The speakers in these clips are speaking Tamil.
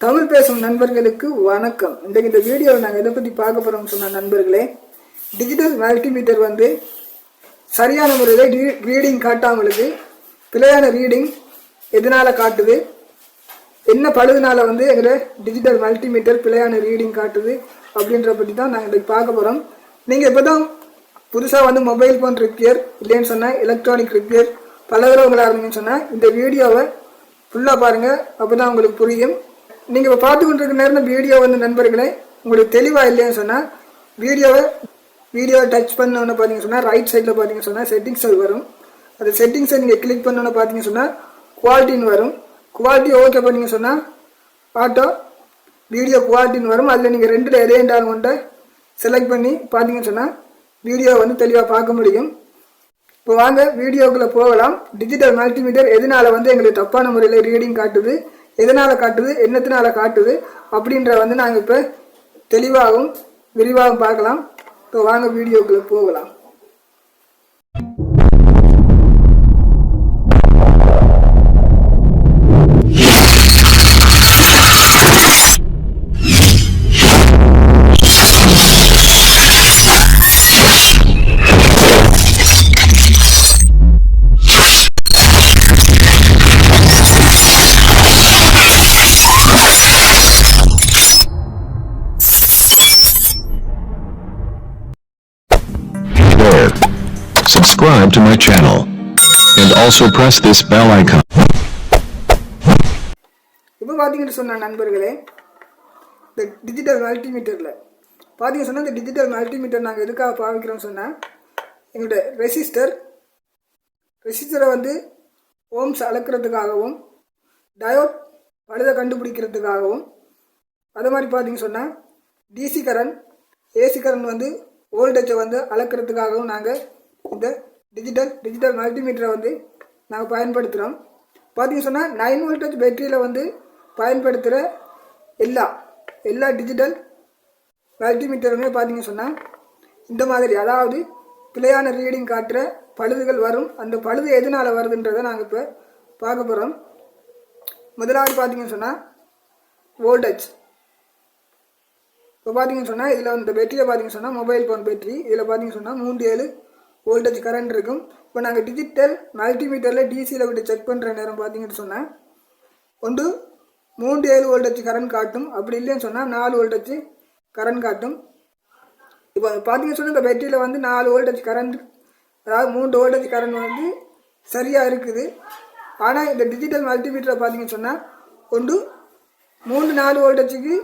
தமிழ் பேசும் நண்பர்களுக்கு வணக்கம். இன்றைக்கு இந்த வீடியோவில் நாங்கள் எதை பற்றி பார்க்க போகிறோம்னு சொன்ன நண்பர்களே, டிஜிட்டல் மல்டிமீட்டர் வந்து சரியான முறையில் ரீடிங் காட்டாமலுக்கு பிழையான ரீடிங் எதனால் காட்டுது, என்ன பழுதுனால வந்து எங்களை டிஜிட்டல் மல்டிமீட்டர் பிழையான ரீடிங் காட்டுது அப்படின்ற பற்றி தான் நாங்கள் இன்றைக்கு பார்க்க போகிறோம். நீங்கள் இப்போ தான் புதுசாக வந்து மொபைல் ஃபோன் ரிப்பேர் இல்லைன்னு சொன்னால் எலக்ட்ரானிக் ரிப்பேர் பழகிறவங்களாக இருந்தீங்கன்னு சொன்னால் இந்த வீடியோவை ஃபுல்லாக பாருங்கள், அப்போ தான் உங்களுக்கு புரியும். நீங்கள் இப்போ பார்த்து கொண்டு இருக்க நேரம் வீடியோ வந்து நண்பர்களே உங்களுக்கு தெளிவாக இல்லைன்னு சொன்னால் வீடியோவை டச் பண்ணோன்னு பார்த்தீங்க சொன்னால் ரைட் சைடில் பார்த்தீங்க சொன்னால் செட்டிங்ஸ் வரும். அந்த செட்டிங்ஸை நீங்கள் கிளிக் பண்ணோன்னு பார்த்தீங்க சொன்னால் குவாலிட்டின்னு வரும். குவாலிட்டி ஓகே பண்ணிங்க சொன்னால் ஆட்டோ வீடியோ குவாலிட்டின்னு வரும். அதில் நீங்கள் ரெண்டில் எதையென்றாலும் கொண்ட செலக்ட் பண்ணி பார்த்தீங்கன்னு சொன்னால் வீடியோ வந்து தெளிவாக பார்க்க முடியும். இப்போ வாங்க வீடியோக்குள்ளே போகலாம். டிஜிட்டல் மல்டிமீட்டர் எதனால் வந்து எங்களுக்கு தப்பான முறையில் ரீடிங் காட்டுது, எதனால் காட்டுது, என்னத்தினால காட்டுது அப்படின்ற வந்து நாங்கள் இப்போ தெளிவாகவும் விரிவாகவும் பார்க்கலாம். இப்போ வாங்க வீடியோக்குள்ளே போகலாம். Subscribe to my channel and also press this bell icon. இப்போ பார்த்தீங்கன்னு சொன்ன நண்பர்களே, இந்த டிஜிட்டல் மல்டிமீட்டரில் பார்த்தீங்க சொன்னால் இந்த டிஜிட்டல் மல்டிமீட்டர் நாங்கள் எதுக்காக பாவிக்கிறோம்னு சொன்னால் எங்களோட ரெசிஸ்டரை வந்து ஓம்ஸ் அளக்கிறதுக்காகவும் டயோட் பழுதை கண்டுபிடிக்கிறதுக்காகவும் அது மாதிரி பார்த்தீங்க சொன்னால் டிசி கரண்ட் ஏசி கரண்ட் வந்து வோல்டேஜை வந்து அளக்கிறதுக்காகவும் நாங்கள் இந்த டிஜிட்டல் மல்டிமீட்டரை வந்து நாங்கள் பயன்படுத்துகிறோம். பார்த்தீங்க சொன்னால் 9 வோல்டேஜ் பேட்டரியில் வந்து பயன்படுத்துகிற எல்லா டிஜிட்டல் மல்டிமீட்டருமே பார்த்தீங்க சொன்னால் இந்த மாதிரி, அதாவது பிழையான ரீடிங் காட்டுற பழுதுகள் வரும். அந்த பழுது எதனால் வருதுன்றதை நாங்கள் இப்போ பார்க்க போகிறோம். முதலாவது பார்த்தீங்கன்னு சொன்னால் வோல்டேஜ். இப்போ பார்த்தீங்கன்னு சொன்னால் இதில் இந்த பேட்டரியை பார்த்தீங்கன்னு சொன்னால் மொபைல் ஃபோன் பேட்டரி, இதில் பார்த்தீங்கன்னு சொன்னால் 3-7 வோல்டேஜ் கரண்ட் இருக்கும். இப்போ நாங்கள் டிஜிட்டல் மல்டிமீட்டரில் டிசியில் விட்டு செக் பண்ணுற நேரம் பார்த்தீங்கன்னு சொன்னால் 3-7 வோல்டேஜ் கரண்ட் காட்டும். அப்படி இல்லைன்னு சொன்னால் 4 வோல்டேஜ் கரண்ட் காட்டும். இப்போ பார்த்தீங்கன்னு சொன்னால் இந்த பேட்டரியில் வந்து 4 வோல்டேஜ் கரண்ட், அதாவது 3 வோல்டேஜ் கரண்ட் வந்து சரியாக இருக்குது. ஆனால் இந்த டிஜிட்டல் மல்டிமீட்டரை பார்த்தீங்கன்னு சொன்னால் 3-4 வோல்டேஜுக்கு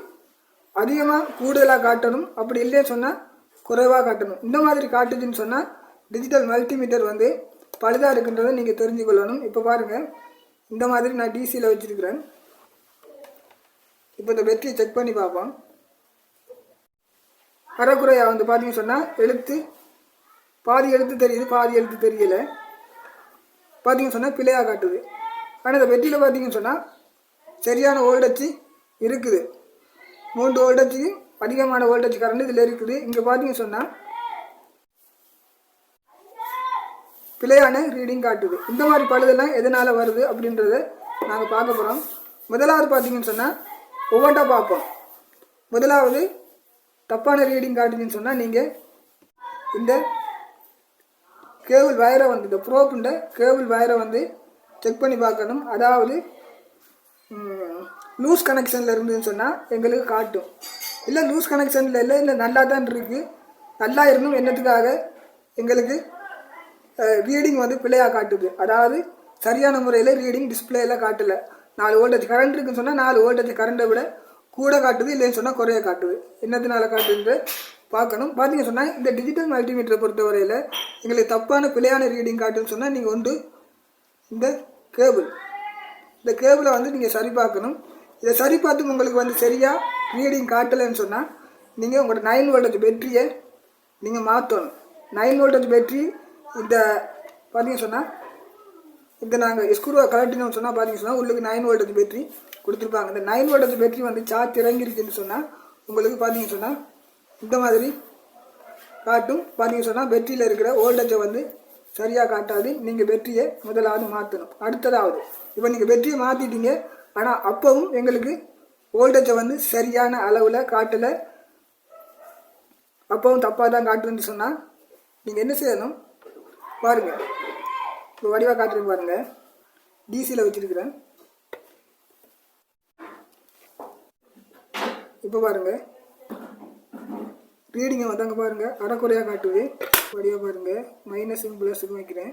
அதிகமாக கூடுதலாக காட்டணும், அப்படி இல்லைன்னு சொன்னால் குறைவாக காட்டணும். இந்த மாதிரி காட்டுதுன்னு சொன்னால் டிஜிட்டல் மல்டிமீட்டர் வந்து பழுதாக இருக்குன்றதை நீங்கள் தெரிஞ்சுக்கொள்ளணும். இப்போ பாருங்கள், இந்த மாதிரி நான் டிசியில் வச்சுருக்கிறேன். இப்போ இந்த பேட்டரியை செக் பண்ணி பார்ப்போம். அரைக்குறையாக வந்து பார்த்தீங்கன்னு சொன்னால் பாதி எழுத்து தெரியுது, பாதி எழுத்து தெரியலை. பார்த்தீங்கன்னு சொன்னால் பிழையாக காட்டுது. ஆனால் இந்த பேட்டரியில் பார்த்தீங்கன்னு சொன்னால் சரியான வோல்டேஜ் இருக்குது. 3 வோல்டேஜுக்கு அதிகமான வோல்டேஜ் கரண்ட் இதில் இருக்குது. இங்கே பார்த்தீங்கன்னு சொன்னால் பிழையான ரீடிங் காட்டுது. இந்த மாதிரி பழுதெல்லாம் எதனால் வருது அப்படின்றத நாங்கள் பார்க்க போகிறோம். முதலாவது பார்த்தீங்கன்னு சொன்னால் ஒவ்வொன்றா பார்ப்போம். முதலாவது தப்பான ரீடிங் காட்டுதுன்னு சொன்னால் நீங்கள் இந்த கேபிள் வயரை வந்து இந்த ப்ரோப்புண்ட கேபிள் வயரை வந்து செக் பண்ணி பார்க்கணும். அதாவது லூஸ் கனெக்ஷனில் இருந்துன்னு சொன்னால் எங்களுக்கு காட்டும். இல்லை லூஸ் கனெக்ஷனில் இல்லை நல்லா தான் இருக்குது, நல்லா இருந்தும் என்னத்துக்காக எங்களுக்கு ரீடிங் வந்து பிழையாக காட்டுது. அதாவது சரியான முறையில் ரீடிங் டிஸ்பிளேயில் காட்டலை. 4 வோல்டேஜ் கரண்ட் இருக்குன்னு சொன்னால் 4 வோல்டேஜ் கரண்ட்டை விட கூட காட்டுது, இல்லைன்னு சொன்னால் குறைய காட்டுது. என்னத்தினால காட்டுதுன்னு பார்க்கணும். பார்த்தீங்க சொன்னால் இந்த டிஜிட்டல் மல்டிமீட்டரை பொறுத்தவரையில் எங்களுக்கு தப்பான பிழையான ரீடிங் காட்டுன்னு சொன்னால் நீங்கள் இந்த கேபிளை வந்து நீங்கள் சரி பார்க்கணும். இதை சரி பார்த்து உங்களுக்கு வந்து சரியாக ரீடிங் காட்டலைன்னு சொன்னால் நீங்கள் உங்களோட 9 வோல்டேஜ் பேட்டரியை நீங்கள் மாற்றணும். 9 வோல்டேஜ் பேட்டரி இந்த பார்த்தீங்க சொன்னால் இந்த நாங்கள் ஸ்க்ரூவை கலட்டினோம்னு சொன்னால் பார்த்தீங்க சொன்னால் உங்களுக்கு 9 வோல்டேஜ் பேட்டரி கொடுத்துருப்பாங்க. இந்த 9 வோல்டேஜ் பேட்டரி வந்து சார்ஜ் இறங்கிருக்குன்னு சொன்னால் உங்களுக்கு பார்த்தீங்க சொன்னால் இந்த மாதிரி காட்டும். பார்த்தீங்க சொன்னால் பேட்டரியில் இருக்கிற வோல்டேஜை வந்து சரியாக காட்டாது. நீங்கள் பேட்டரியை முதலாவது மாற்றணும். அடுத்ததாவது இப்போ நீங்கள் பேட்டரியை மாற்றிட்டீங்க, ஆனால் அப்பவும் எங்களுக்கு வோல்டேஜை வந்து சரியான அளவில் காட்டலை, அப்பவும் தப்பாக தான் காட்டுன்னு சொன்னால் நீங்கள் என்ன செய்யணும் பாருங்கள். இப்போ வடிவாக காட்டுறேன் பாருங்கள். டிசியில் வச்சுருக்கிறேன். இப்போ பாருங்கள் ரீடிங்கை வந்து அங்கே பாருங்கள் அரைக்குறையாக காட்டுது. வடிவாக பாருங்கள் மைனஸும் ப்ளஸுக்கும் வைக்கிறேன்.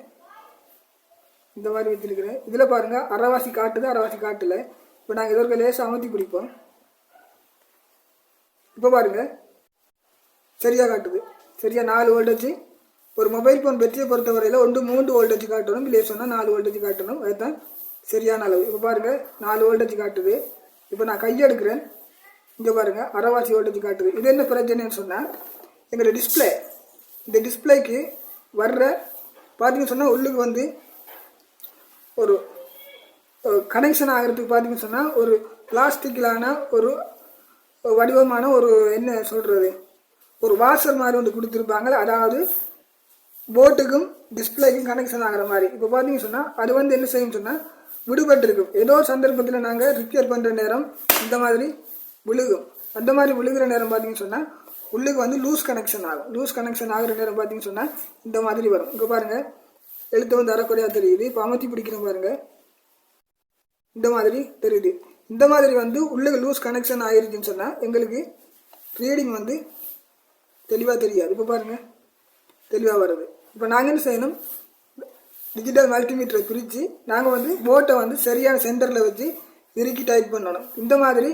இந்த மாதிரி வச்சுருக்கிறேன். இதில் பாருங்கள் அரைவாசி காட்டுது, அரைவாசி காட்டலை. இப்போ நாங்கள் இதற்கு லேசாக அமர்த்தி பிடிப்போம். இப்போ பாருங்கள் சரியாக காட்டுது. சரியாக 4 வோல்டேஜ். ஒரு மொபைல் ஃபோன் பேட்டரியை பொறுத்தவரையில் 3 வோல்டேஜ் காட்டணும், இல்லை சொன்னால் 4 வோல்டேஜ் காட்டணும். அதுதான் சரியான அளவு. இப்போ பாருங்கள் 4 வோல்டேஜ் காட்டுது. இப்போ நான் கையெடுக்கிறேன். இங்கே பாருங்கள் அரைவாசி வோல்டேஜ் காட்டுது. இது என்ன பிரச்சனைன்னு சொன்னால் எங்களோட டிஸ்பிளே, இந்த டிஸ்பிளேக்கு வர்ற பார்த்தீங்கன்னு சொன்னால் உள்ளுக்கு வந்து ஒரு கனெக்ஷன் ஆகிறதுக்கு பார்த்தீங்கன்னு சொன்னால் ஒரு பிளாஸ்டிக்கிலான ஒரு வடிவமான ஒரு என்ன சொல்கிறது ஒரு வாஷர் மாதிரி வந்து கொடுத்துருப்பாங்க. அதாவது போட்டுக்கும் டிஸ்பிளேக்கும் கனெக்ஷன் ஆகிற மாதிரி. இப்போ பார்த்தீங்கன்னு சொன்னால் அது வந்து என்ன செய்யும் சொன்னால் விடுபட்டிருக்கும். ஏதோ சந்தர்ப்பத்தில் நாங்கள் ரிப்பேர் பண்ணுற நேரம் இந்த மாதிரி விழுகும். அந்த மாதிரி விழுகிற நேரம் பார்த்தீங்கன்னு சொன்னால் உள்ளுக்கு வந்து லூஸ் கனெக்ஷன் ஆகும். லூஸ் கனெக்ஷன் ஆகிற நேரம் பார்த்தீங்கன்னு சொன்னால் இந்த மாதிரி வரும். இங்கே பாருங்கள் எழுத்து வந்து அரைக்குறையாக தெரியுது. இப்போ அமர்த்தி பிடிக்கிறேன் பாருங்கள் இந்த மாதிரி தெரியுது. இந்த மாதிரி வந்து உள்ளுக்கு லூஸ் கனெக்ஷன் ஆகிருக்குன்னு சொன்னால் எங்களுக்கு ரீடிங் வந்து தெளிவாக தெரியாது. இப்போ பாருங்கள் தெளிவாக வருது. இப்போ நாங்கள் என்ன செய்யணும், டிஜிட்டல் மல்டிமீட்டரை பிரித்து நாங்கள் வந்து போட்டை வந்து சரியான சென்டரில் வச்சு இறுக்கி டைப் பண்ணணும். இந்த மாதிரி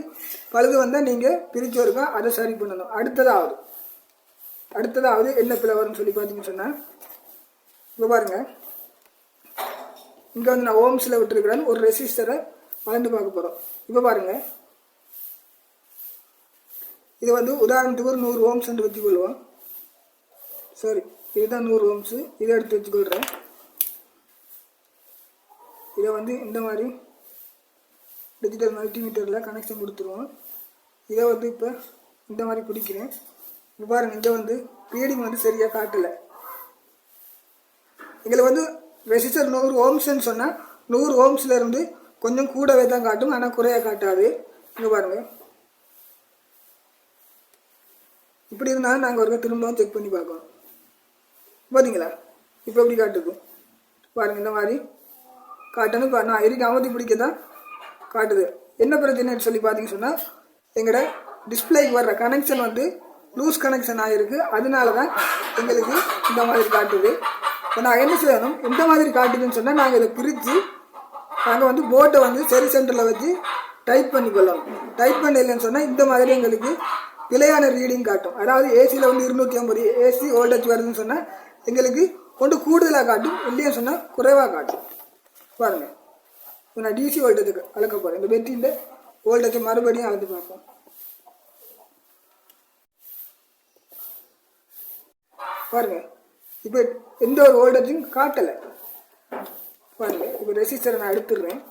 பழுது வந்தால் நீங்கள் பிரித்து இருக்கா அதை சரி பண்ணணும். அடுத்ததாவது என்ன பிள்ளை வரும்னு சொல்லி பார்த்தீங்கன்னு சொன்னால் இப்போ பாருங்கள் இங்கே வந்து நான் ஓம்ஸில் விட்டுருக்கிறேன். ஒரு ரெசிஸ்டரை அளந்து பார்க்க போகிறோம். இப்போ பாருங்கள் இது வந்து உதாரணத்துக்கு ஒரு 100 ஓம்ஸ் என்று வச்சுக்கொள்வோம். சரி இதுதான் 100 ஓம்ஸு. இதை எடுத்து வச்சுக்கொள்கிறேன். இதை வந்து இந்த மாதிரி டிஜிட்டல் மல்டிமீட்டரில் கனெக்ஷன் கொடுத்துருவோம். இதை வந்து இப்போ இந்த மாதிரி பிடிக்கிறேன். இப்போ பாருங்கள் இங்கே வந்து ரீடிங் வந்து சரியாக காட்டலை. எங்களுக்கு வந்து ரெசிஸ்டர் 100 ஓம்ஸ்ன்னு சொன்னால் 100 ஓம்ஸ்லேருந்து கொஞ்சம் கூடவே தான் காட்டும், ஆனால் குறையாக காட்டாது. இங்கே பாருங்கள் இப்படி இருந்தாலும் நாங்கள் ஒரு திரும்பவும் செக் பண்ணி பார்க்கணும். பார்த்தீங்களா இப்போ எப்படி காட்டுது பாருங்கள். இந்த மாதிரி காட்டணும். இப்போ நான் இறுக்கி அமர்த்தி பிடிக்க தான் காட்டுது. என்ன பிரச்சனைன்னு சொல்லி பார்த்தீங்கன்னு சொன்னால் எங்களோட டிஸ்பிளேக்கு வர்ற கனெக்ஷன் வந்து லூஸ் கனெக்ஷன் ஆகிருக்கு. அதனால தான் எங்களுக்கு இந்த மாதிரி காட்டுது. இப்போ நான் என்ன செய்யணும், இந்த மாதிரி காட்டுதுன்னு சொன்னால் நாங்கள் இதை பிரித்து நாங்கள் வந்து போட்டை வந்து சரி சென்டரில் வச்சு டைப் பண்ணிக்கொள்ளணும். டைப் பண்ண இல்லைன்னு சொன்னால் இந்த மாதிரி எங்களுக்கு பிழையான ரீடிங் காட்டும். அதாவது ஏசியில் வந்து 250 ஏசி வோல்டேஜ் வருதுன்னு சொன்னால் எங்களுக்கு கொண்டு கூடுதலாக காட்டும், இல்லைன்னு சொன்னால் குறைவாக காட்டும். பாருங்கள் இப்போ நான் டிசி வோல்டேஜுக்கு அளக்க போகிறேன். இந்த பேட்டரியில் வோல்டேஜை மறுபடியும் அளந்து பார்ப்போம். பாருங்கள் இப்போ எந்த ஒரு வோல்டேஜும் காட்டலை. பாருங்கள் இப்போ ரெசிஸ்டரை நான் எடுத்துடுறேன்.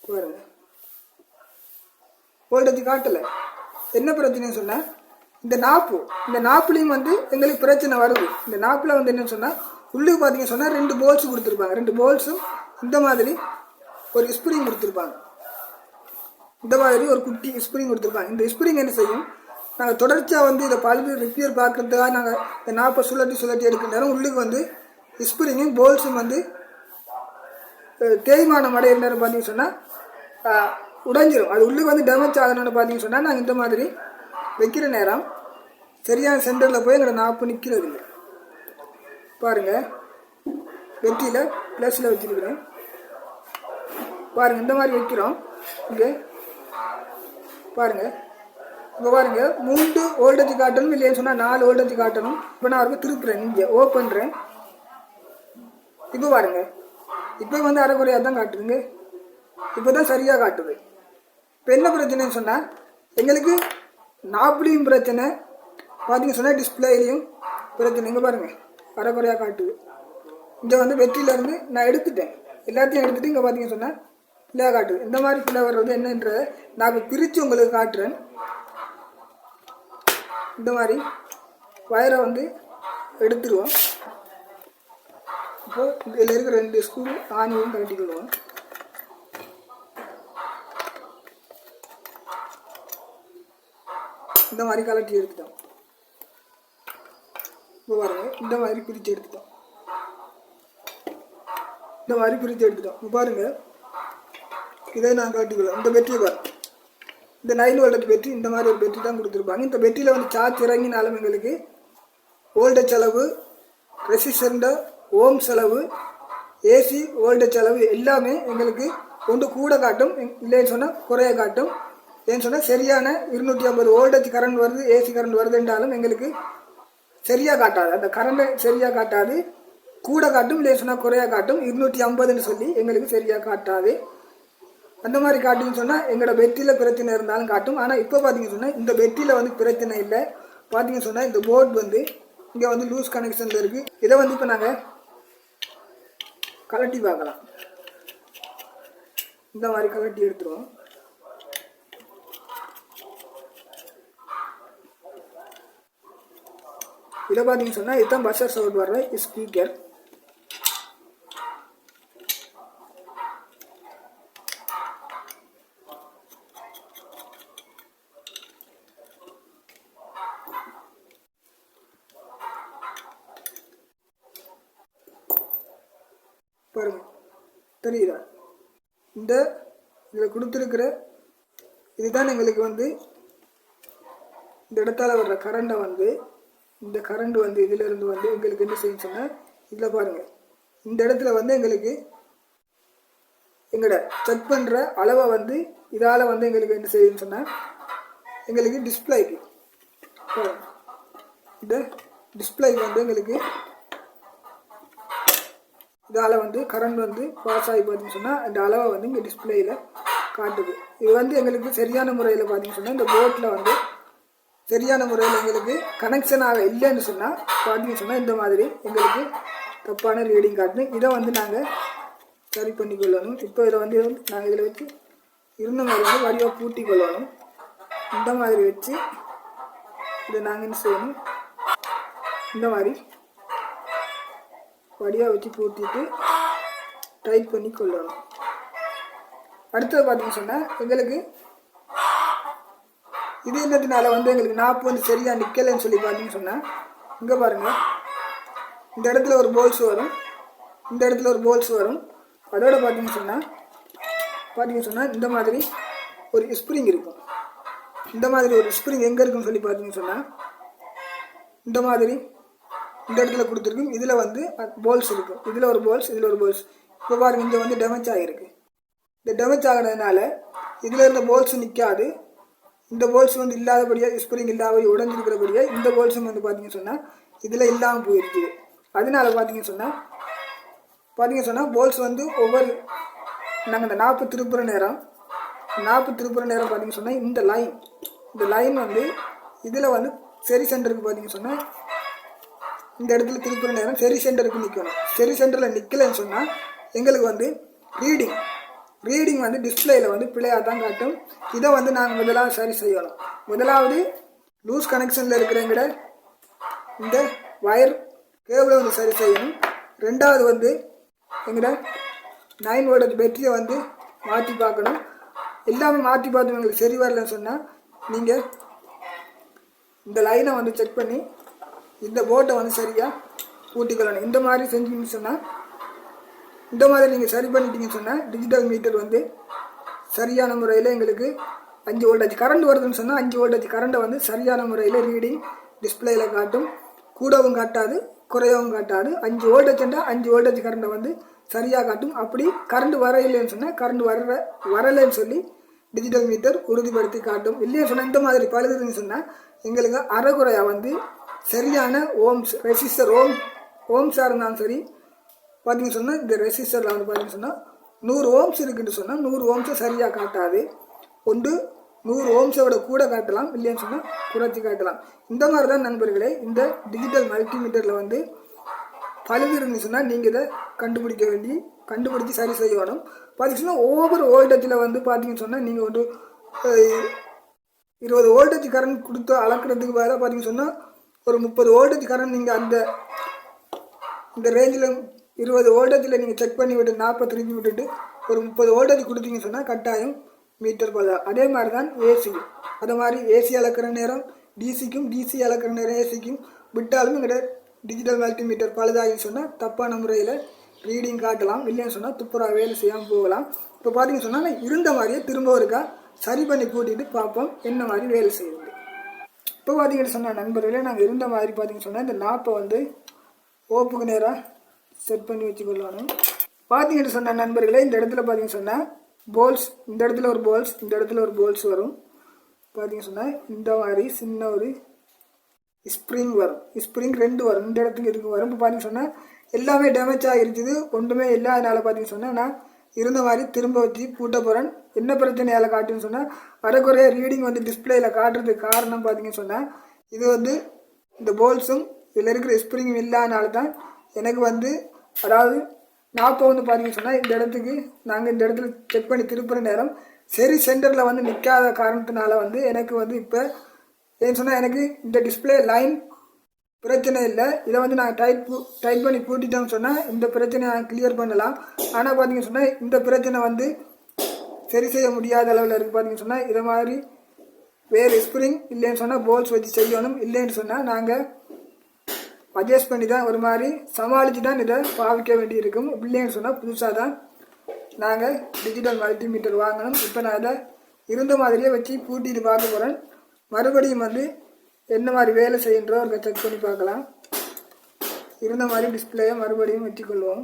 பாருங்கள் வோல்டேஜ் காட்டலை. என்ன பிரச்சனைன்னு சொன்னால் இந்த நாப்புலையும் வந்து எங்களுக்கு பிரச்சனை வருது. இந்த நாப்பில் வந்து என்னன்னு சொன்னால் உள்ளுக்கு பார்த்தீங்கன்னு சொன்னால் 2 போல்ஸ் கொடுத்துருப்பாங்க. 2 போல்ஸும் இந்த மாதிரி ஒரு ஸ்ப்ரிங் கொடுத்துருப்பாங்க. இந்த மாதிரி ஒரு குட்டி ஸ்ப்ரிங் கொடுத்துருப்பாங்க. இந்த ஸ்ப்ரிங் என்ன செய்யும், நாங்கள் தொடர்ச்சியாக வந்து இதை பழுது ரிப்பேர் பார்க்குறதுக்காக நாங்கள் இந்த நாப்பை சுழட்டி எடுக்கிற நேரம் உள்ளுக்கு வந்து ஸ்ப்ரிங்கும் போல்ஸும் வந்து தேய்மானம் அடையிற நேரம் பார்த்தீங்கன்னு சொன்னால் உடைஞ்சிரும். அது உள்ளுக்கு வந்து டேமேஜ் ஆகணும்னு பார்த்தீங்கன்னு சொன்னால் நாங்கள் இந்த மாதிரி வைக்கிற நேரம் சரியான சென்டரில் போய் எங்களோட நாப்பு நிற்கிறது இல்லை. பாருங்கள் வெற்றியில் ப்ளஸில் வச்சுருக்கிறேன். பாருங்கள் இந்த மாதிரி வைக்கிறோம். இங்கே பாருங்கள் இப்போ பாருங்கள் 3 வோல்டேஜ் காட்டணும், இல்லைன்னு சொன்னால் 4 வோல்டேஜ் காட்டணும். இப்போ நான் அவருக்கு திருப்புறேன், இங்கே ஓப்பன் பண்ணுறேன். இப்போ பாருங்கள் இப்போ வந்து அரைக்குறையாக தான் காட்டுதுங்க. இப்போ தான் சரியாக காட்டுது. இப்போ என்ன பிரச்சனைன்னு சொன்னால் எங்களுக்கு நாப்புலையும் பிரச்சனை, பார்த்தீங்கன்னு சொன்னால் டிஸ்பிளேலையும் பிரச்சனை. இங்கே பாருங்கள் அரைக்குறையாக காட்டுது. இங்கே வந்து வெற்றியிலேருந்து நான் எடுத்துட்டேன், எல்லாத்தையும் எடுத்துகிட்டு இங்கே பார்த்தீங்கன்னு சொன்னால் பிள்ளையாக காட்டுது. இந்த மாதிரி பிள்ளை வர்றது என்னன்றதை நான் இப்போ பிரித்து உங்களுக்கு காட்டுறேன். இந்த மாதிரி வயரை வந்து எடுத்துருவோம். இப்போது இதில் இருக்கிற 2 ஸ்க்ரூ ஆணியும் கழட்டிக்கொள்வோம். இந்த மாதிரி கலட்டி எடுத்துட்டோம். இப்போ பாருங்கள், இந்த மாதிரி பிரித்து எடுத்துட்டோம். இந்த மாதிரி பிரித்து எடுத்துட்டோம். இப்போ பாருங்கள், இதை நான் காட்டிக்கலாம். இந்த பெட்ரி பாருங்கள், இந்த 9 வோல்ட் பெட்ரி இந்த மாதிரி ஒரு பெட்ரி தான் கொடுத்துருப்பாங்க. இந்த பெட்ரியில் வந்து சார்ஜ் இறங்கினாலும் எங்களுக்கு வோல்டேஜ் அளவு, ரெசிஸ்டண்ட ஓம் செலவு, ஏசி வோல்டேஜ் அளவு எல்லாமே எங்களுக்கு ஒன்று கூட காட்டும், இல்லைன்னு சொன்னால் குறைய காட்டும். ஏன்னு சொன்னால் சரியான 250 வோல்டேஜ் கரண்ட் வருது, ஏசி கரண்ட் வருதுன்றாலும் எங்களுக்கு சரியாக காட்டாது. அந்த கரண்ட்டை சரியாக காட்டாது, கூட காட்டும், இல்லைன்னு சொன்னால் குறைய காட்டும். 250ன்னு சொல்லி எங்களுக்கு சரியாக காட்டாது. அந்த மாதிரி காட்டுன்னு சொன்னால் எங்களோட பெட்டியில் பிரச்சனை இருந்தாலும் காட்டும். ஆனால் இப்போ பார்த்தீங்கன்னு சொன்னால் இந்த பெட்டியில் வந்து பிரச்சனை இல்லை. பார்த்தீங்கன்னு சொன்னால் இந்த போர்டு வந்து இங்கே வந்து லூஸ் கனெக்ஷனில் இருக்குது. இதை வந்து இப்போ நாங்கள் கலட்டி பார்க்கலாம். இந்த மாதிரி கலட்டி எடுத்துருவோம். இதை பார்த்தீங்கன்னு சொன்னால் இதுதான் பஸ்ஸர் சவுண்ட் வர்ற ஸ்பீக்கர். பாருங்கள், தெரியுதா? இந்த இதில் கொடுத்துருக்கிற இதுதான் எங்களுக்கு வந்து இந்த இடத்தால் வர்ற கரண்டை வந்து, இந்த கரண்ட் வந்து இதிலிருந்து வந்து எங்களுக்கு என்ன செய்யணும்னு சொன்னால், இதில் பாருங்கள், இந்த இடத்துல வந்து எங்களுக்கு எங்களோட செக் பண்ணுற அளவை வந்து இதால் வந்து எங்களுக்கு என்ன செய்யணும்னு சொன்னால், எங்களுக்கு டிஸ்பிளேக்கு இந்த டிஸ்பிளேக்கு வந்து எங்களுக்கு இதால் வந்து கரண்ட் வந்து பாஸ் ஆகி பார்த்தீங்கன்னு சொன்னால் அந்த அளவை வந்து இங்கே டிஸ்பிளேயில் காட்டுது. இது வந்து எங்களுக்கு சரியான முறையில் பார்த்தீங்கன்னு சொன்னால் இந்த போர்ட்டில் வந்து சரியான முறையில் எங்களுக்கு கனெக்ஷன் ஆக இல்லைன்னு சொன்னால் பார்த்தீங்கன்னு சொன்னால் இந்த மாதிரி எங்களுக்கு தப்பான ரீடிங் காட்டணும். இதை வந்து நாங்கள் சரி பண்ணி கொள்ளணும். இப்போ இதை வந்து நாங்கள் இதில் வச்சு இருந்த மாதிரி வந்து வடிவாக பூட்டி கொள்ளணும். இந்த மாதிரி வச்சு இதை நாங்கள் என்ன செய்யணும், இந்த மாதிரி வடியாக வச்சு பூட்டிட்டு டைட் பண்ணி கொள்ளணும். அடுத்தது பார்த்தீங்கன்னு சொன்னால் எங்களுக்கு இது என்னதுனால வந்து எங்களுக்கு நாப்பு வந்து சரியாக நிற்கலைன்னு சொல்லி பார்த்தீங்கன்னு சொன்னால், இங்கே பாருங்கள், இந்த இடத்துல ஒரு போல்ஸ் வரும், இந்த இடத்துல ஒரு போல்ஸ் வரும். அதோட பார்த்தீங்கன்னு சொன்னால் இந்த மாதிரி ஒரு ஸ்ப்ரிங் இருக்கும். இந்த மாதிரி ஒரு ஸ்ப்ரிங் எங்கே இருக்குன்னு சொல்லி பார்த்தீங்கன்னு சொன்னால், இந்த மாதிரி இந்த இடத்துல கொடுத்துருக்கும். இதில் வந்து போல்ஸ் இருக்கும், இதில் ஒரு போல்ஸ், இதில் ஒரு போல்ஸ். இப்போ பாருங்கள், இங்கே வந்து டேமேஜ் ஆகிருக்கு. இந்த டேமேஜ் ஆகிறதுனால இதில் இருந்த போல்ஸ் நிற்காது. இந்த போல்ஸ் வந்து இல்லாதபடியாக, ஸ்ப்ரிங் இல்லாத உடஞ்சிருக்கிறபடியாக இந்த போல்ஸும் வந்து பார்த்தீங்கன்னு சொன்னால் இதில் இல்லாமல் போயிருக்குது. அதனால பார்த்தீங்கன்னு சொன்னால் போல்ஸ் வந்து ஒவ்வொரு நாங்கள் இந்த 40 திருப்புற நேரம் பார்த்தீங்கன்னு சொன்னால் இந்த லைன் வந்து இதில் வந்து சரி சென்டருக்கு பார்த்தீங்கன்னு சொன்னால் இந்த இடத்துல திருப்புற நேரம் சரி சென்டருக்கு நிற்கணும். சரி சென்டரில் நிற்கலைன்னு சொன்னால் எங்களுக்கு வந்து ரீடிங் வந்து டிஸ்பிளேயில் வந்து பிழையாக தான் காட்டும். இதை வந்து நாங்கள் முதலாவது சரி செய்யணும். முதலாவது லூஸ் கனெக்ஷனில் இருக்கிறவங்கிட்ட இந்த வயர் கேபிளை வந்து சரி செய்யணும். ரெண்டாவது வந்து எங்கிட்ட 9 வோல்ட் பேட்டரியை வந்து மாற்றி பார்க்கணும். எல்லாமே மாற்றி பார்த்து உங்களுக்கு சரி வரலன்னு சொன்னால் நீங்கள் இந்த லைனை வந்து செக் பண்ணி இந்த போர்ட்டை வந்து சரியாக பூட்டிக்கொள்ளணும். இந்த மாதிரி செஞ்சீங்கன்னு சொன்னால், இந்த மாதிரி நீங்கள் சரி பண்ணிட்டீங்கன்னு சொன்னால் டிஜிட்டல் மீட்டர் வந்து சரியான முறையில் எங்களுக்கு 5 வோல்டேஜ் கரண்ட் வருதுன்னு சொன்னால் 5 வோல்டேஜ் கரண்ட்டை வந்து சரியான முறையில் ரீடிங் டிஸ்பிளேயில் காட்டும். கூடவும் காட்டாது, குறையவும் காட்டாது. 5 வோல்டேஜ்ண்டா 5 வோல்டேஜ் கரண்ட்டை வந்து சரியாக காட்டும். அப்படி கரண்ட் வரையில்லைன்னு சொன்னால் கரண்ட் வரலைன்னு சொல்லி டிஜிட்டல் மீட்டர் உறுதிப்படுத்தி காட்டும். இல்லைன்னு சொன்னால் இந்த மாதிரி பழுதுன்னு சொன்னால் எங்களுக்கு அரைகுறையாக வந்து சரியான ஓம்ஸ் ரெசிஸ்டர் ஓம்ஸாக இருந்தாலும் சரி பார்த்தீங்கன்னு சொன்னால் இந்த ரெசிஸ்டரில் வந்து பார்த்தீங்கன்னு சொன்னால் 100 ஓம்ஸ் இருக்குன்னு சொன்னால் 100 ஓம்ஸை சரியாக காட்டாது. ஒன்று 100 ஓம்ஸை விட கூட காட்டலாம், இல்லைன்னு சொன்னால் குறைச்சி காட்டலாம். இந்த மாதிரி தான் நண்பர்களே இந்த டிஜிட்டல் மல்டிமீட்டரில் வந்து பழுது இருந்துச்சு சொன்னால் நீங்கள் இதை கண்டுபிடிச்சி சரி செய்யணும். பார்த்தீங்கன்னா ஒவ்வொரு வோல்டேஜில் வந்து பார்த்தீங்கன்னு சொன்னால் நீங்கள் வந்து 20 வோல்டேஜ் கரண்ட் கொடுத்து அளக்கிறதுக்கு வேறு பார்த்தீங்கன்னு சொன்னால் ஒரு 30 வோல்டேஜ் கரண்ட் நீங்கள் இந்த ரேஞ்சில் 20 வோல்டேஜில் நீங்கள் செக் பண்ணி விட்டு 40 திருப்பி விட்டுட்டு ஒரு 30 வோல்டேஜ் கொடுத்தீங்கன்னு சொன்னால் கட்டாயம் மீட்டர் பழுதா. அதே மாதிரி தான் ஏசி, அதே மாதிரி ஏசி அளக்கிற நேரம் டிசிக்கும் டிசி அளக்கிற நேரம் ஏசிக்கும் விட்டாலும் எங்கள்கிட்ட டிஜிட்டல் மல்டிமீட்டர் பழுதாகின்னு சொன்னால் தப்பான முறையில் ரீடிங் காட்டலாம். இல்லைன்னு சொன்னால் துப்புரவாக வேலை செய்யாமல் போகலாம். இப்போ பார்த்தீங்கன்னு சொன்னால் நான் இருந்த மாதிரியே திரும்ப ஒருக்கா சரி பண்ணி கூட்டிகிட்டு பார்ப்போம் என்ன மாதிரி வேலை செய்யுது. இப்போ பார்த்தீங்கன்னு சொன்னால் நண்பர்களே, நாங்கள் இருந்த மாதிரி பார்த்தீங்கன்னு சொன்னால் இந்த நாப்பை வந்து ஓப்புக்கு நேராக செட் பண்ணி வச்சுக்கொள்ளணும். பார்த்தீங்கன்னு சொன்ன நண்பர்களே, இந்த இடத்துல பார்த்தீங்கன்னு சொன்னால் போல்ஸ், இந்த இடத்துல ஒரு போல்ஸ், இந்த இடத்துல ஒரு போல்ஸ் வரும். பார்த்தீங்கன்னு சொன்னால் இந்த மாதிரி சின்ன ஒரு ஸ்ப்ரிங் வரும். ஸ்ப்ரிங் 2 வரும், இந்த இடத்துக்கு இதுக்கு வரும். இப்போ பார்த்தீங்கன்னு சொன்னால் எல்லாமே டேமேஜ் ஆகிருக்குது, ஒன்றுமே இல்லை. அதனால் பார்த்தீங்கன்னு சொன்னால் நான் இருந்த மாதிரி திரும்ப வச்சு பூட்ட போகிறேன். என்ன பிரச்சனையால் காட்டுன்னு சொன்னால் வரக்குறைய ரீடிங் வந்து டிஸ்பிளேயில் காட்டுறதுக்கு காரணம் பார்த்தீங்கன்னு சொன்னால் இது வந்து இந்த போல்ஸும் இதில் இருக்கிற ஸ்ப்ரிங்கும் இல்லாதனால தான் எனக்கு வந்து, அதாவது நாப்பை வந்து பார்த்தீங்கன்னு சொன்னால் இந்த இடத்துக்கு நாங்கள் இந்த இடத்துல செக் பண்ணி திருப்புற நேரம் சரி சென்டரில் வந்து நிற்காத காரணத்தினால வந்து எனக்கு வந்து இப்போ ஏன்னு சொன்னால் எனக்கு இந்த டிஸ்பிளே லைன் பிரச்சனை இல்லை. இதை வந்து நாங்கள் டைட் பண்ணி பூட்டிட்டோம்னு சொன்னால் இந்த பிரச்சனையை நாங்கள் கிளியர் பண்ணலாம். ஆனால் பார்த்தீங்கன்னு சொன்னால் இந்த பிரச்சனை வந்து சரி செய்ய முடியாத அளவில் இருக்குது. பார்த்தீங்கன்னு சொன்னால் இதை மாதிரி வேறு ஸ்ப்ரிங் இல்லைன்னு சொன்னால் போல்ஸ் வச்சு செய்யணும். இல்லைன்னு சொன்னால் நாங்கள் அட்ஜஸ்ட் பண்ணி தான் ஒரு மாதிரி சமாளித்து தான் இதை பாவிக்க வேண்டி இருக்கும். இல்லைன்னு சொன்னால் புதுசாக தான் நாங்கள் டிஜிட்டல் மல்டிமீட்டர் வாங்கணும். இப்போ நான் இதை இருந்த மாதிரியே வச்சு பூட்டிட்டு பார்க்க போகிறேன். மறுபடியும் வந்து என்ன மாதிரி வேலை செய்கின்றோ அதை செக் பண்ணி பார்க்கலாம். இருந்த மாதிரி டிஸ்பிளேயை மறுபடியும் வச்சுக்கொள்வோம்.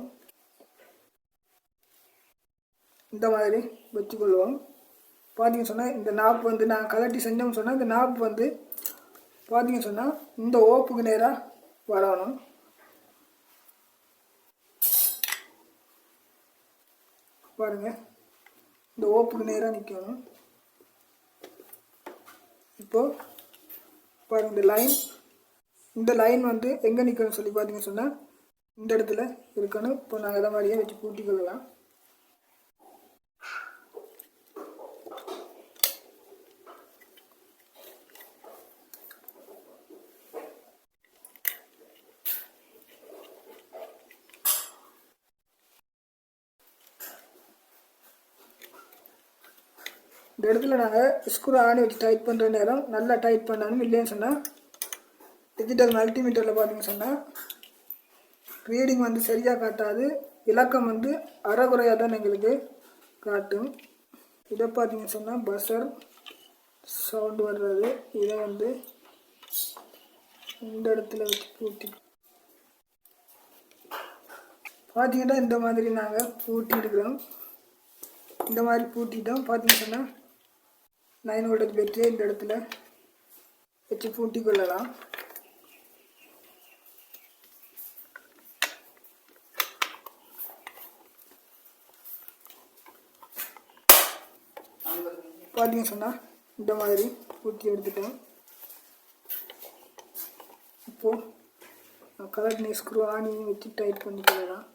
இந்த மாதிரி வச்சுக்கொள்வோம். பார்த்தீங்கன்னு சொன்னால் இந்த நாப்பு வந்து நான் கலட்டி செஞ்சோம்னு சொன்னால் இந்த நாப்பு வந்து பார்த்தீங்கன்னு சொன்னால் இந்த ஓப்புக்கு நேராக வரணும். பாருங்கள், இந்த ஓப்புக்கு நேராக நிற்கணும். இப்போது பாருங்கள், இந்த லைன் வந்து எங்கே நிற்கணும்னு சொல்லி பார்த்தீங்கன்னு சொன்னால் இந்த இடத்துல இருக்கணும். இப்போ நாங்கள் இதை மாதிரியே வச்சு பூட்டிக்கொள்ளலாம். இந்த இடத்துல நாங்கள் ஸ்க்ரூ ஆணி வச்சு டைட் பண்ணுற நேரம் நல்லா டைட் பண்ணணும். இல்லைன்னு சொன்னால் டிஜிட்டல் மல்டிமீட்டரில் பார்த்தீங்கன்னு சொன்னால் ரீடிங் வந்து சரியாக காட்டாது, இலக்கம் வந்து அறகுறையாக தான் எங்களுக்கு காட்டும். இதை பார்த்தீங்கன்னு சொன்னால் பஸ்ஸர் சவுண்டு வர்றது, இதை வந்து இந்த இடத்துல வச்சு பூட்டி பார்த்தீங்கன்னா இந்த மாதிரி நாங்கள் பூட்டிருக்கிறோம். இந்த மாதிரி பூட்டிட்டோம். பார்த்தீங்கன்னு சொன்னால் 9 வோல்டேஜ் பேட்டரியை இந்த இடத்துல வச்சு பூட்டி கொள்ளலாம். பார்த்தீங்கன்னு சொன்னால் இந்த மாதிரி பூட்டி எடுத்துட்டோம். இப்போது கலர் ஸ்க்ரூ ஆணியும் வச்சு டைட் பண்ணி கொள்ளலாம்.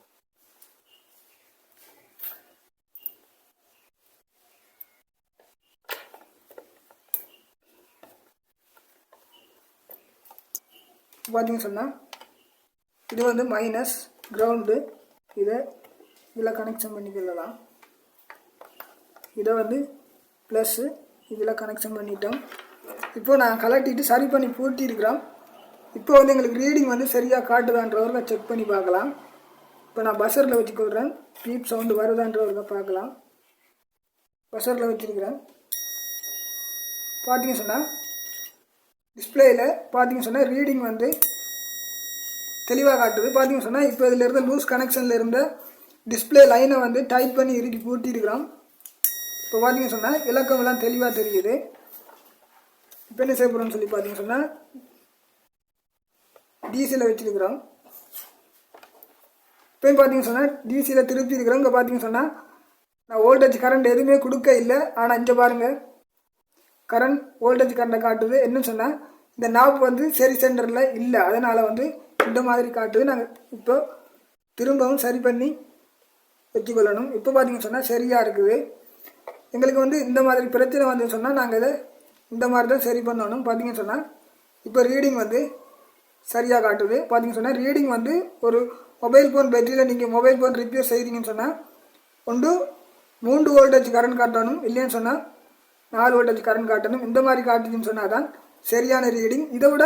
பார்த்தீங்கன்னு சொன்னால் இது வந்து மைனஸ் கிரவுண்டு, இதில் கனெக்ஷன் பண்ணிக்கலாம். இதை வந்து ப்ளஸ்ஸு இதில் கனெக்ஷன் பண்ணிட்டோம். இப்போது நான் கலட்டிட்டு சரி பண்ணி பூட்டியிருக்கிறோம். இப்போ வந்து எங்களுக்கு ரீடிங் வந்து சரியாக காட்டுதான்றவர்கள் செக் பண்ணி பார்க்கலாம். இப்போ நான் பஸ்ஸரில் வச்சுக்கொள்கிறேன். பீப் சவுண்டு வருதான்றவர்கள் பார்க்கலாம். பஸ்ஸரில் வச்சுருக்கிறேன். பார்த்தீங்க சொன்னால் டிஸ்பிளேயில் பார்த்தீங்க சொன்னால் ரீடிங் வந்து தெளிவாக காட்டுது. பார்த்தீங்க சொன்னால் இப்போ இதில் இருந்த லூஸ் கனெக்ஷனில் இருந்த டிஸ்பிளே லைனை வந்து டைட் பண்ணி இறுக்கி பூட்டியிருக்கிறோம். இப்போ பார்த்தீங்க சொன்னால் இலக்கமெல்லாம் தெளிவாக தெரியுது. இப்போ என்ன செய்ய போகிறோம்னு சொல்லி பார்த்தீங்க சொன்னால் டிசியில் வச்சுருக்கிறோம். இப்போயும் பார்த்தீங்க சொன்னால் டிசியில் திருப்பி இருக்கிறோம். இங்கே பார்த்தீங்க சொன்னால் நான் வோல்டேஜ் கரண்ட் எதுவுமே கொடுக்க இல்லை. ஆனால் இங்கே பாருங்கள், கரண்ட் வோல்டேஜ் கரண்டை காட்டுது. என்ன சொன்னால் இந்த நாப் வந்து சரி சென்டரில் இல்லை, அதனால் வந்து இந்த மாதிரி காட்டுது. நாங்கள் இப்போ திரும்பவும் சரி பண்ணி வச்சுக்கொள்ளணும். இப்போ பார்த்தீங்கன்னு சொன்னால் சரியாக இருக்குது. எங்களுக்கு வந்து இந்த மாதிரி பிரச்சனை வந்து சொன்னால் நாங்கள் இதை இந்த மாதிரி தான் சரி பண்ணணும். பார்த்தீங்கன்னு சொன்னால் இப்போ ரீடிங் வந்து சரியாக காட்டுது. பார்த்தீங்கன்னு சொன்னால் ரீடிங் வந்து ஒரு மொபைல் ஃபோன் பேட்டரியில் நீங்கள் மொபைல் ஃபோன் ரிப்பேர் செய்கிறீங்கன்னு சொன்னால் 3 வோல்டேஜ் கரண்ட் காட்டணும். இல்லைன்னு சொன்னால் 4 வோல்டேஜ் கரண்ட் காட்டணும். இந்த மாதிரி காட்டுதுன்னு சொன்னால் தான் சரியான ரீடிங். இதை விட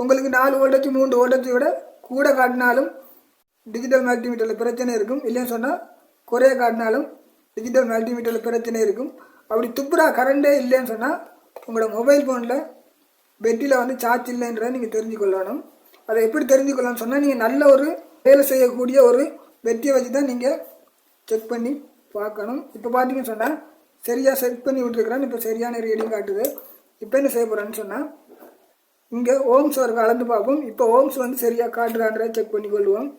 உங்களுக்கு 4 வோல்டேஜ் 3 வோல்டேஜ் விட கூட காட்டினாலும் டிஜிட்டல் மல்டிமீட்டரில் பிரச்சனை இருக்கும். இல்லைன்னு சொன்னால் குறைய காட்டினாலும் டிஜிட்டல் மல்டிமீட்டரில் பிரச்சனை இருக்கும். அப்படி துப்புரா கரண்டே இல்லைன்னு சொன்னால் உங்களோட மொபைல் ஃபோனில் பேட்டரியில் வந்து சார்ஜ் இல்லைன்றதை நீங்கள் தெரிஞ்சுக்கொள்ளணும். அதை எப்படி தெரிஞ்சுக்கொள்ளணும்னு சொன்னால் நீங்கள் நல்ல ஒரு வேலை செய்யக்கூடிய ஒரு பேட்டரியை வச்சு தான் நீங்கள் செக் பண்ணி பார்க்கணும். இப்போ பார்த்தீங்கன்னு சொன்னால் சரியாக செட் பண்ணி விட்டுருக்குறேன். இப்போ சரியான ரீடிங் காட்டுது. இப்போ என்ன செய்ய போகிறேன்னு சொன்னால் இங்கே ஓம்ஸ் ஒரு கலந்து பார்ப்போம். இப்போ ஓம்ஸ் வந்து சரியாக காட்டுறான்றதை செக் பண்ணி கொள்வோம்.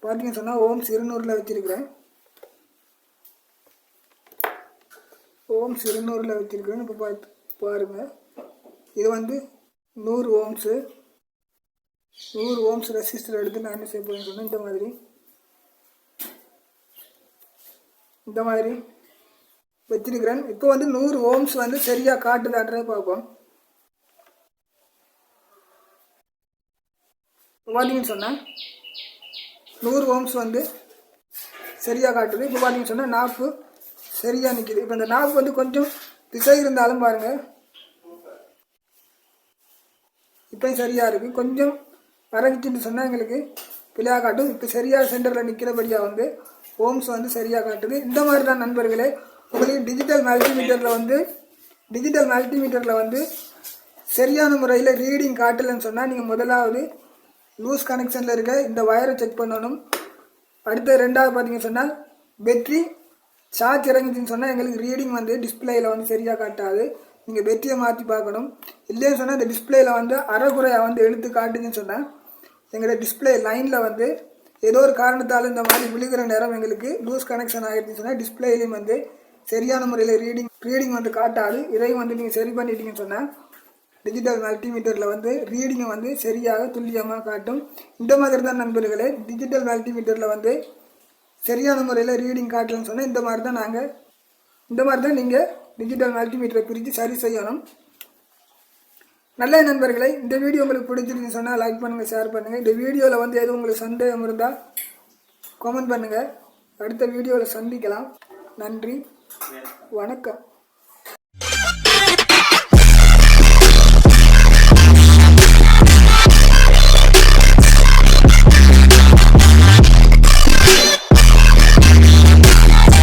பார்த்தீங்கன்னு சொன்னால் ஓம்ஸ் 200ல் வச்சுருக்கிறேன். ஓம்ஸ் 200ல் வச்சுருக்கிறேன். இப்போ பாருங்கள், இது வந்து 100 ஓம்ஸு. 100 ஓம்ஸ் ரெசிஸ்டர் எடுத்து நான் என்ன செய்ய போகிறேன்னு சொன்னால் இந்த மாதிரி வச்சிருக்கிறேன். இப்போ வந்து 100 ஓம்ஸ் வந்து சரியாக காட்டுதான்றதை பார்ப்போம். பார்த்தீங்கன்னு சொன்னால் 100 ஓம்ஸ் வந்து சரியாக காட்டுது. இப்போ பார்த்தீங்கன்னு சொன்னால் நாப்பு சரியாக நிற்கிது. இப்போ இந்த நாப்பு வந்து கொஞ்சம் திசை இருந்தாலும் பாருங்கள், இப்போ சரியாக இருக்குது. கொஞ்சம் வரைஞ்சிட்டுன்னு சொன்னால் எங்களுக்கு பிள்ளையாக காட்டும். இப்போ சரியாக சென்டரில் நிற்கிறபடியாக வந்து ஓம்ஸ் வந்து சரியாக காட்டுது. இந்த மாதிரி தான் நண்பர்களே உங்களுக்கு டிஜிட்டல் மல்டிமீட்டரில் வந்து சரியான முறையில் ரீடிங் காட்டலைன்னு சொன்னால் நீங்கள் முதலாவது லூஸ் கனெக்ஷனில் இருக்க இந்த வயரை செக் பண்ணணும். அடுத்த ரெண்டாவது பார்த்தீங்கன்னு சொன்னால் பேட்டரி சார்ஜ் இறங்குச்சுன்னு சொன்னால் எங்களுக்கு ரீடிங் வந்து டிஸ்பிளேயில் வந்து சரியாக காட்டாது. நீங்கள் பேட்டரியை மாற்றி பார்க்கணும். இல்லைன்னு சொன்னால் இந்த டிஸ்பிளேயில் வந்து அரைகுறையாக வந்து எழுத்து காட்டுதுன்னு சொன்னால் எங்களோட டிஸ்பிளே லைனில் வந்து ஏதோ ஒரு காரணத்தால் இந்த மாதிரி விழுகிற நேரம் எங்களுக்கு லூஸ் கனெக்ஷன் ஆகிடுச்சுன்னு சொன்னால் டிஸ்பிளேலையும் வந்து சரியான முறையில் ரீடிங் வந்து காட்டாது. இதையும் வந்து நீங்கள் சரி பண்ணிட்டீங்கன்னு சொன்னால் டிஜிட்டல் மல்டிமீட்டரில் வந்து ரீடிங்கை வந்து சரியாக துல்லியமாக காட்டும். இந்த மாதிரி தான் நண்பர்களே டிஜிட்டல் மல்டிமீட்டரில் வந்து சரியான முறையில் ரீடிங் காட்டலன்னு சொன்னால் இந்த மாதிரி தான் நீங்கள் டிஜிட்டல் மல்டிமீட்டரை பிரித்து சரி செய்யணும். நல்ல நண்பர்களே, இந்த வீடியோ உங்களுக்கு பிடிச்சிருக்குன்னு சொன்னால் லைக் பண்ணுங்கள், ஷேர் பண்ணுங்கள். இந்த வீடியோவில் வந்து எதுவும் உங்களுக்கு சந்தேகம் இருந்தால் கமெண்ட் பண்ணுங்கள். அடுத்த வீடியோவில் சந்திக்கலாம். நன்றி, வணக்கம்.